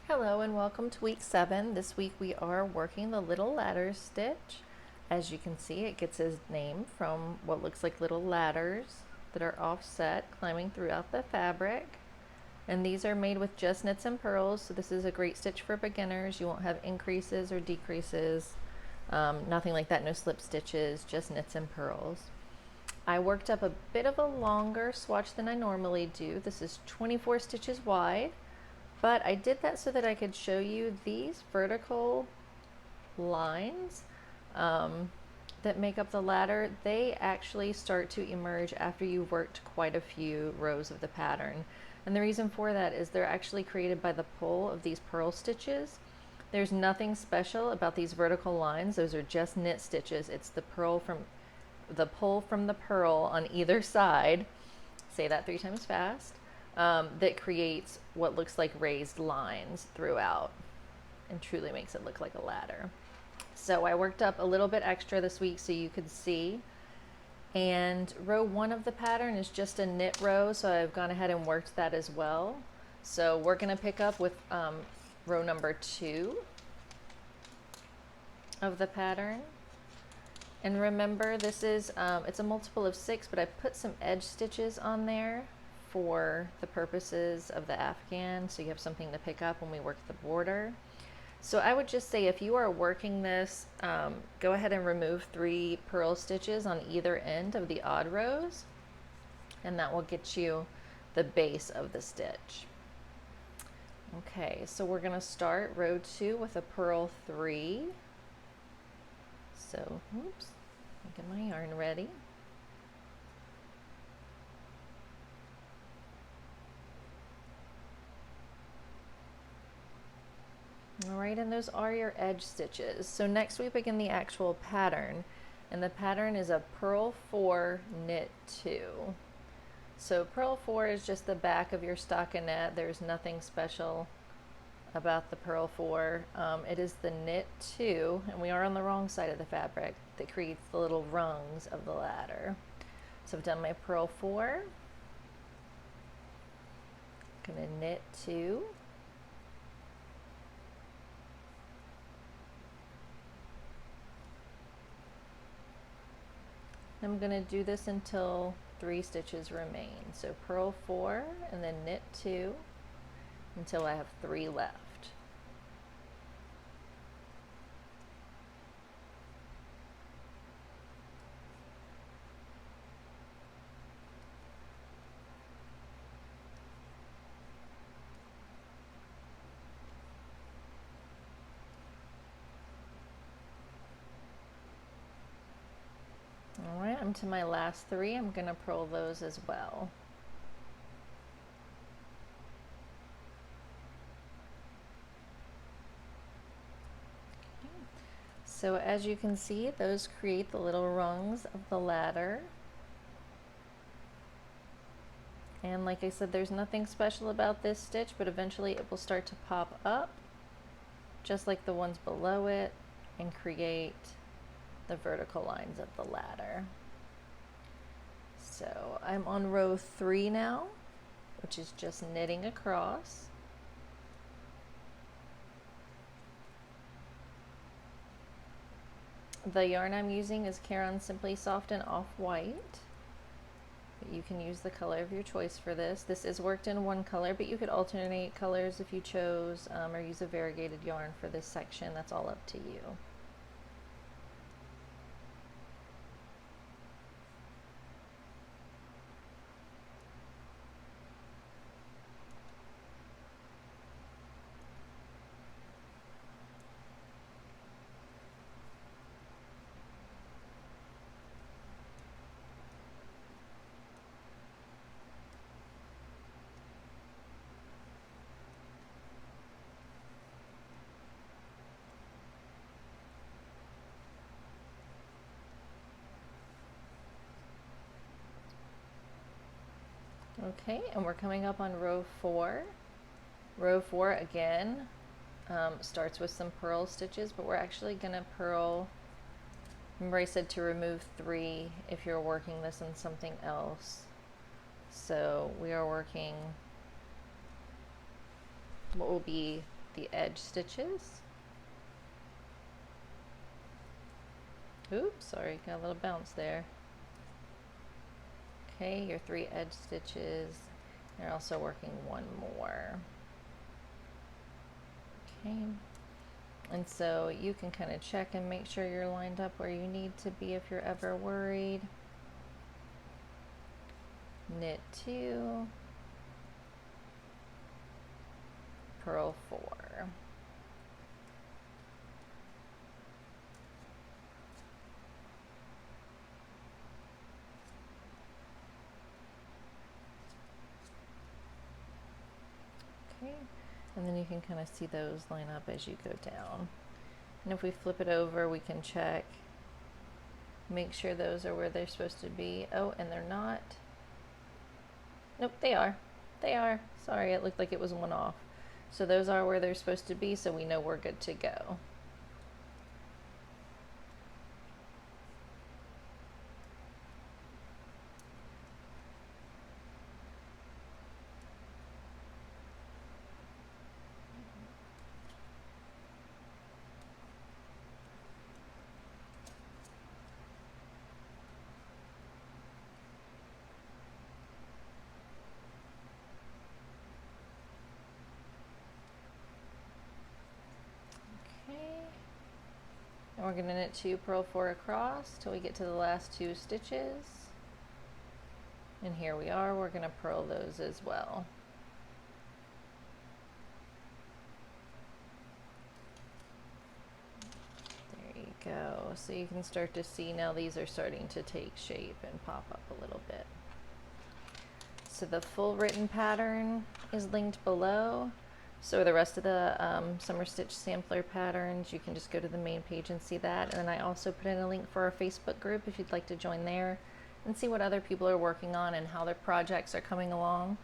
Hello and welcome to week 7. This week we are working the little ladder stitch. As you can see, it gets its name from what looks like little ladders that are offset climbing throughout the fabric. And these are made with just knits and purls, so this is a great stitch for beginners. You won't have increases or decreases, nothing like that, no slip stitches, just knits and purls. I worked up a bit of a longer swatch than I normally do. This is 24 stitches wide. But I did that so that I could show you these vertical lines that make up the ladder. They actually start to emerge after you've worked quite a few rows of the pattern. And the reason for that is they're actually created by the pull of these purl stitches. There's nothing special about these vertical lines. Those are just knit stitches. It's the pull from the purl on either side. Say that 3 times fast. That creates what looks like raised lines throughout and truly makes it look like a ladder. So I worked up a little bit extra this week so you could see. And row 1 of the pattern is just a knit row, so I've gone ahead and worked that as well. So we're going to pick up with row number 2 of the pattern. And remember, this is it's a multiple of 6, but I put some edge stitches on there for the purposes of the Afghan, so you have something to pick up when we work the border. So I would just say if you are working this, go ahead and remove 3 purl stitches on either end of the odd rows, and that will get you the base of the stitch. Okay, so we're going to start row 2 with a purl 3. So, oops, get my yarn ready. All right, and those are your edge stitches. So next we begin the actual pattern, and the pattern is a purl 4, knit 2. So purl 4 is just the back of your stockinette. There's nothing special about the purl 4. It is the knit 2, and we are on the wrong side of the fabric, that creates the little rungs of the ladder. So I've done my purl 4. I'm going to knit 2. I'm going to do this until 3 stitches remain. So purl 4 and then knit 2 until I have 3 left. All right, I'm to my last 3. I'm going to purl those as well. So as you can see, those create the little rungs of the ladder. And like I said, there's nothing special about this stitch, but eventually it will start to pop up, just like the ones below it, and create the vertical lines of the ladder. So I'm on row 3 now, which is just knitting across. The yarn I'm using is Caron Simply Soft and Off-White. You can use the color of your choice for this. This is worked in one color, but you could alternate colors if you chose, or use a variegated yarn for this section. That's all up to you. Okay, and we're coming up on row 4. Row 4 again starts with some purl stitches, but we're actually going to purl. Remember I said to remove 3 if you're working this on something else. So we are working what will be the edge stitches. Oops, sorry, got a little bounce there. Okay, your 3 edge stitches. You're also working 1 more. Okay, and so you can kind of check and make sure you're lined up where you need to be if you're ever worried. Knit 2, purl 4. Okay, and then you can kind of see those line up as you go down. And if we flip it over, we can check, make sure those are where they're supposed to be. Oh, and they're not. Nope, they are. They are. Sorry, it looked like it was one off. So those are where they're supposed to be, so we know we're good to go. And we're going to knit 2, purl 4 across till we get to the last 2 stitches. And here we are, we're going to purl those as well. There you go. So you can start to see now these are starting to take shape and pop up a little bit. So the full written pattern is linked below. So the rest of the summer stitch sampler patterns, you can just go to the main page and see that. And then I also put in a link for our Facebook group if you'd like to join there and see what other people are working on and how their projects are coming along.